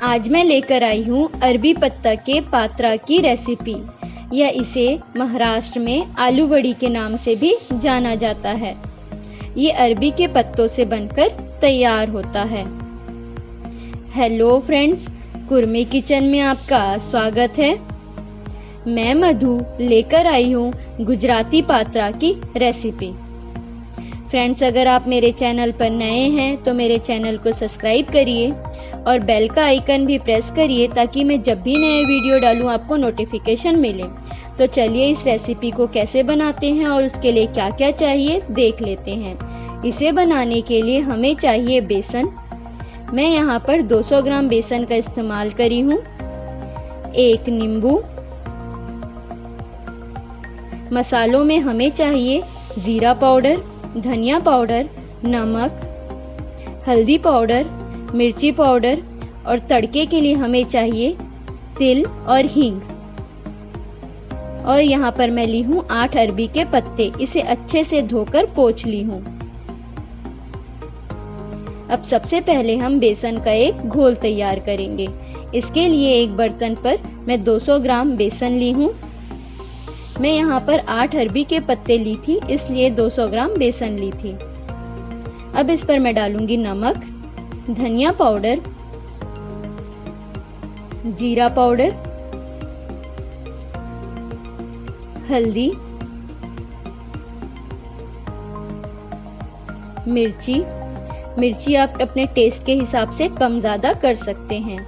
आज मैं लेकर आई हूँ अरबी पत्ता के पात्रा की रेसिपी। यह इसे महाराष्ट्र में आलू वड़ी के नाम से भी जाना जाता है। ये अरबी के पत्तों से बनकर तैयार होता है। हेलो फ्रेंड्स, कुर्मी किचन में आपका स्वागत है। मैं मधु लेकर आई हूँ गुजराती पात्रा की रेसिपी। फ्रेंड्स, अगर आप मेरे चैनल पर नए हैं तो मेरे चैनल को सब्सक्राइब करिए और बेल का आइकन भी प्रेस करिए ताकि मैं जब भी नए वीडियो डालूं आपको नोटिफिकेशन मिले। तो चलिए इस रेसिपी को कैसे बनाते हैं और उसके लिए क्या क्या चाहिए देख लेते हैं। इसे बनाने के लिए हमें चाहिए बेसन। मैं यहाँ पर 200 ग्राम बेसन का इस्तेमाल करी हूँ। एक नींबू। मसालों में हमें चाहिए जीरा पाउडर, धनिया पाउडर, नमक, हल्दी पाउडर, मिर्ची पाउडर और तड़के के लिए हमें चाहिए तिल और हींग। और यहाँ पर मैं ली हूँ 8 अरबी के पत्ते। इसे अच्छे से धोकर पोंछ ली हूँ। अब सबसे पहले हम बेसन का एक घोल तैयार करेंगे। इसके लिए एक बर्तन पर मैं 200 ग्राम बेसन ली हूँ। मैं यहाँ पर 8 अरबी के पत्ते ली थी, इसलिए 200 ग्राम बेसन ली थी। अब इस पर मैं डालूंगी नमक, धनिया पाउडर, जीरा पाउडर, हल्दी, मिर्ची आप अपने टेस्ट के हिसाब से कम ज़्यादा कर सकते हैं।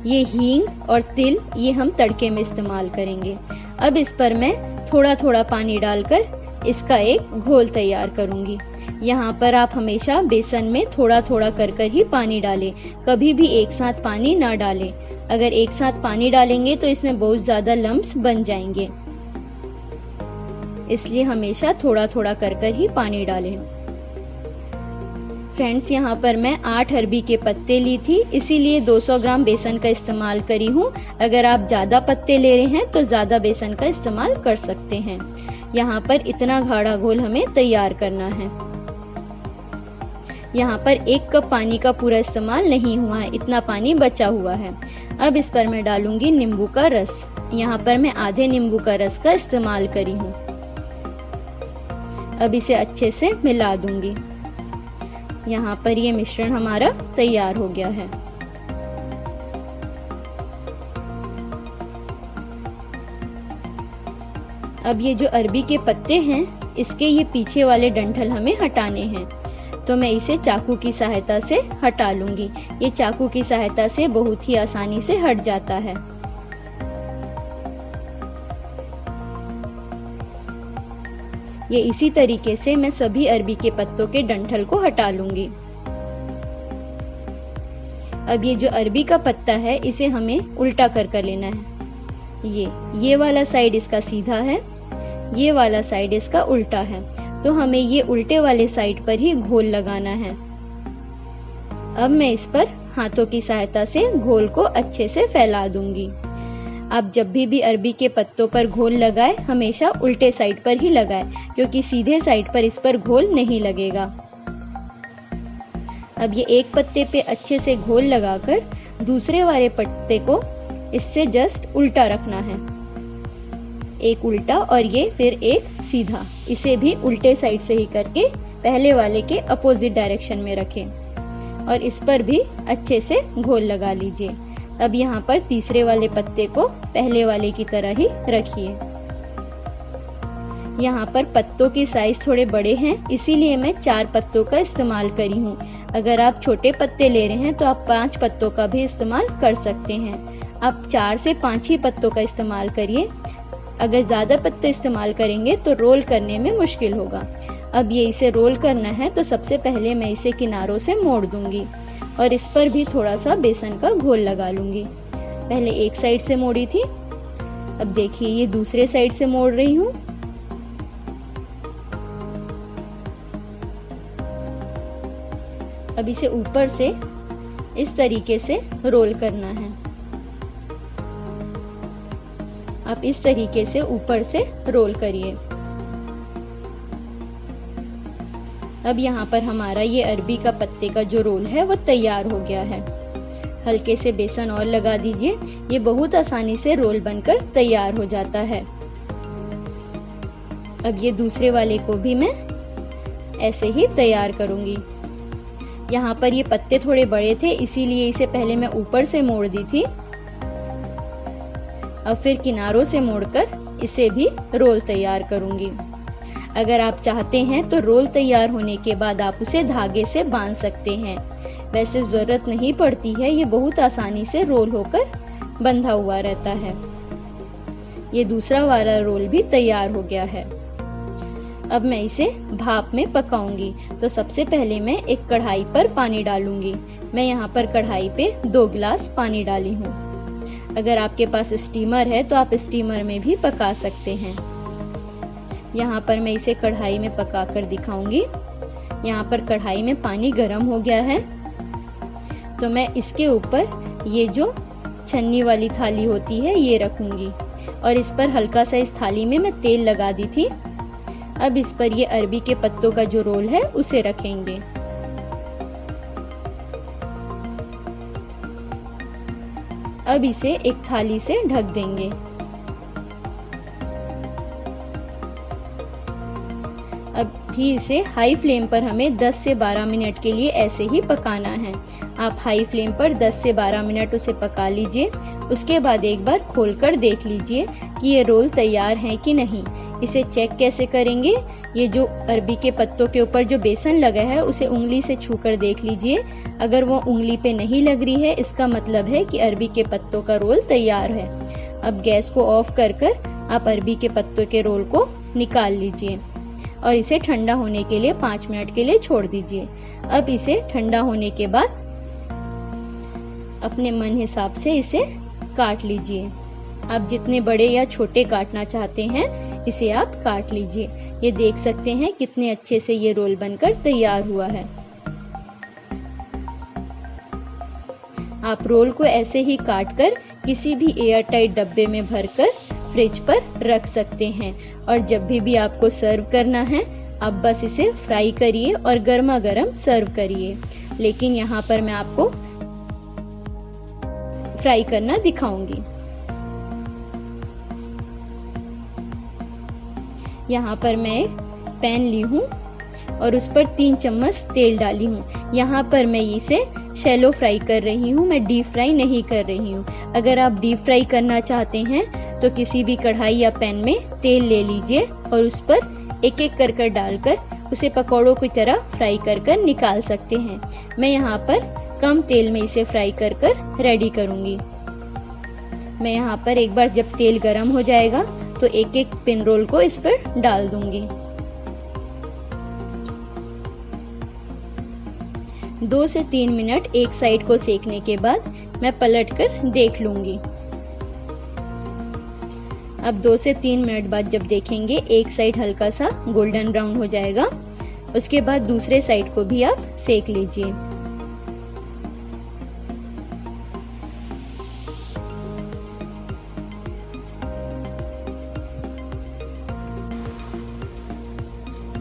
ये हींग और तिल ये हम तड़के में इस्तेमाल करेंगे। अब इस पर मैं थोड़ा थोड़ा पानी डालकर इसका एक घोल तैयार करूंगी। यहाँ पर आप हमेशा बेसन में थोड़ा थोड़ा कर ही पानी डालें, कभी भी एक साथ पानी ना डालें। अगर एक साथ पानी डालेंगे तो इसमें बहुत ज़्यादा लम्प्स बन जाएंगे, इसलिए हमेशा थोड़ा थोड़ा कर ही पानी डालें। फ्रेंड्स, यहाँ पर मैं 8 अरबी के पत्ते ली थी, इसीलिए 200 ग्राम बेसन का इस्तेमाल करी हूँ। अगर आप ज़्यादा पत्ते ले रहे हैं तो ज़्यादा बेसन का इस्तेमाल कर सकते हैं। यहाँ पर इतना गाढ़ा घोल हमें तैयार करना है। यहाँ पर 1 कप पानी का पूरा इस्तेमाल नहीं हुआ है, इतना पानी बचा हुआ है। अब इस पर मैं डालूंगी नींबू का रस। यहाँ पर मैं आधे नींबू का रस का इस्तेमाल करी हूँ। अब इसे अच्छे से मिला दूंगी। यहाँ पर ये मिश्रण हमारा तैयार हो गया है। अब ये जो अरबी के पत्ते हैं, इसके ये पीछे वाले डंठल हमें हटाने हैं, तो मैं इसे चाकू की सहायता से हटा लूंगी। ये चाकू की सहायता से बहुत ही आसानी से हट जाता है। ये इसी तरीके से मैं सभी अरबी के पत्तों के डंठल को हटा लूंगी। अब ये जो अरबी का पत्ता है, इसे हमें उल्टा कर लेना है। ये वाला साइड इसका सीधा है, ये वाला साइड इसका उल्टा है, तो हमें ये उल्टे वाले साइड पर ही घोल लगाना है। अब मैं इस पर हाथों की सहायता से घोल को अच्छे से फैला दूंगी। आप जब भी अरबी के पत्तों पर घोल लगाए, हमेशा उल्टे साइड पर ही लगाए, क्योंकि सीधे साइड पर इस पर घोल नहीं लगेगा। अब ये एक पत्ते पे अच्छे से घोल लगाकर दूसरे वाले पत्ते को इससे जस्ट उल्टा रखना है। एक उल्टा और ये फिर एक सीधा। इसे भी उल्टे साइड से ही करके पहले वाले के अपोजिट डायरेक्शन में रखें और इस पर भी अच्छे से घोल लगा लीजिए। अब यहाँ पर तीसरे वाले पत्ते को पहले वाले की तरह ही रखिए। यहाँ पर पत्तों के साइज थोड़े बड़े हैं, इसीलिए मैं 4 पत्तों का इस्तेमाल करी हूँ। अगर आप छोटे पत्ते ले रहे हैं तो आप 5 पत्तों का भी इस्तेमाल कर सकते हैं। आप 4 से 5 ही पत्तों का इस्तेमाल करिए। अगर ज़्यादा पत्ते इस्तेमाल करेंगे तो रोल करने में मुश्किल होगा। अब ये इसे रोल करना है, तो सबसे पहले मैं इसे किनारों से मोड़ दूंगी और इस पर भी थोड़ा सा बेसन का घोल लगा लूंगी। पहले एक साइड से मोड़ी थी, अब देखिए ये दूसरे साइड से मोड़ रही हूँ। अब इसे ऊपर से इस तरीके से रोल करना है। आप इस तरीके से ऊपर से रोल करिए। अब यहाँ पर हमारा ये अरबी का पत्ते का जो रोल है वो तैयार हो गया है। हल्के से बेसन और लगा दीजिए। ये बहुत आसानी से रोल बनकर तैयार हो जाता है। अब ये दूसरे वाले को भी मैं ऐसे ही तैयार करूंगी। यहाँ पर ये पत्ते थोड़े बड़े थे, इसीलिए इसे पहले मैं ऊपर से मोड़ दी थी। अब फिर किनारों से मोड़कर इसे भी रोल तैयार करूंगी। अगर आप चाहते हैं तो रोल तैयार होने के बाद आप उसे धागे से बांध सकते हैं, वैसे ज़रूरत नहीं पड़ती है। ये बहुत आसानी से रोल होकर बंधा हुआ रहता है। ये दूसरा वाला रोल भी तैयार हो गया है। अब मैं इसे भाप में पकाऊंगी। तो सबसे पहले मैं एक कढ़ाई पर पानी डालूंगी। मैं यहाँ पर कढ़ाई पे 2 गिलास पानी डाली हूँ। अगर आपके पास स्टीमर है तो आप स्टीमर में भी पका सकते हैं। यहाँ पर मैं इसे कढ़ाई में पका कर दिखाऊंगी। यहाँ पर कढ़ाई में पानी गर्म हो गया है, तो मैं इसके ऊपर ये जो छन्नी वाली थाली होती है ये रखूंगी और इस पर हल्का सा इस थाली में मैं तेल लगा दी थी। अब इस पर ये अरबी के पत्तों का जो रोल है उसे रखेंगे। अब इसे एक थाली से ढक देंगे। अब भी इसे हाई फ्लेम पर हमें 10 से 12 मिनट के लिए ऐसे ही पकाना है। आप हाई फ्लेम पर 10 से 12 मिनट उसे पका लीजिए। उसके बाद एक बार खोलकर देख लीजिए कि ये रोल तैयार हैं कि नहीं। इसे चेक कैसे करेंगे? ये जो अरबी के पत्तों के ऊपर जो बेसन लगा है उसे उंगली से छूकर देख लीजिए। अगर वो उंगली पे नहीं लग रही है, इसका मतलब है कि अरबी के पत्तों का रोल तैयार है। अब गैस को ऑफ कर आप अरबी के पत्तों के रोल को निकाल लीजिए और इसे ठंडा होने के लिए 5 मिनट के लिए छोड़ दीजिए। अब इसे ठंडा होने के बाद अपने मन हिसाब से इसे काट लीजिए। आप जितने बड़े या छोटे काटना चाहते हैं इसे आप काट लीजिए। ये देख सकते हैं कितने अच्छे से ये रोल बनकर तैयार हुआ है। आप रोल को ऐसे ही काटकर किसी भी एयर टाइट डब्बे में भरकर फ्रिज पर रख सकते हैं और जब भी आपको सर्व करना है आप बस इसे फ्राई करिए और गर्मा गर्म सर्व करिए। लेकिन यहाँ पर मैं आपको फ्राई करना दिखाऊंगी। यहाँ पर मैं पैन ली हूँ और उस पर 3 चम्मच तेल डाली हूँ। यहाँ पर मैं इसे शैलो फ्राई कर रही हूँ, मैं डीप फ्राई नहीं कर रही हूँ। अगर आप डीप फ्राई करना चाहते हैं तो किसी भी कढ़ाई या पैन में तेल ले लीजिए और उस पर एक एक कर डालकर उसे पकौड़ों की तरह फ्राई कर निकाल सकते हैं। मैं यहाँ पर कम तेल में इसे फ्राई कर रेडी करूँगी। मैं यहाँ पर एक बार जब तेल गर्म हो जाएगा तो एक एक पिन रोल को इस पर डाल दूंगी। 2 से 3 मिनट एक साइड को सेकने के बाद मैं पलटकर देख लूंगी। अब 2 से 3 मिनट बाद जब देखेंगे एक साइड हल्का सा गोल्डन ब्राउन हो जाएगा, उसके बाद दूसरे साइड को भी आप सेक लीजिए।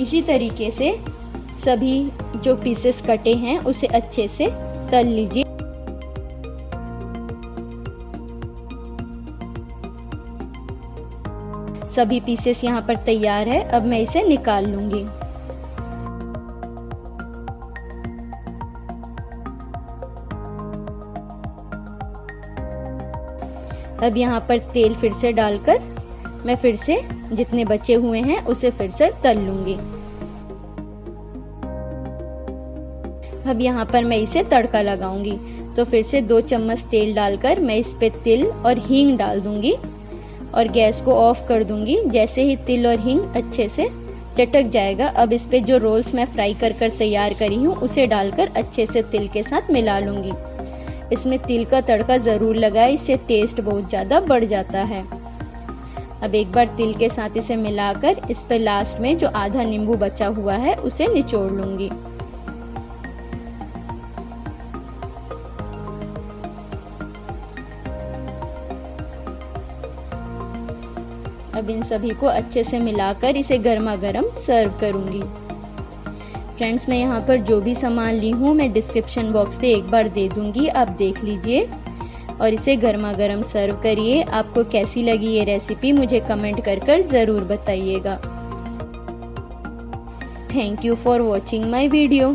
इसी तरीके से सभी जो पीसेस कटे हैं उसे अच्छे से तल लीजिए। सभी पीसेस यहाँ पर तैयार है। अब मैं इसे निकाल लूंगी। अब यहाँ पर तेल फिर से डालकर मैं फिर से जितने बचे हुए हैं उसे फिर से तल लूंगी। अब यहाँ पर मैं इसे तड़का लगाऊंगी। तो फिर से 2 चम्मच तेल डालकर मैं इस पे तिल और हींग डाल दूंगी और गैस को ऑफ कर दूंगी। जैसे ही तिल और हींग अच्छे से चटक जाएगा, अब इस पे जो रोल्स मैं फ्राई कर तैयार करी हूँ उसे डालकर अच्छे से तिल के साथ मिला लूंगी। इसमें तिल का तड़का ज़रूर लगाएं, इससे टेस्ट बहुत ज़्यादा बढ़ जाता है। अब एक बार तिल के साथ इसे मिलाकर इस पर लास्ट में जो आधा नींबू बचा हुआ है उसे निचोड़ लूंगी। अब इन सभी को अच्छे से मिलाकर इसे गर्मा गर्म सर्व करूंगी। फ्रेंड्स, मैं यहाँ पर जो भी सामान ली हूँ मैं डिस्क्रिप्शन बॉक्स पे एक बार दे दूँगी, आप देख लीजिए और इसे गर्मा गर्म सर्व करिए। आपको कैसी लगी ये रेसिपी मुझे कमेंट कर ज़रूर बताइएगा। Thank you for watching my video.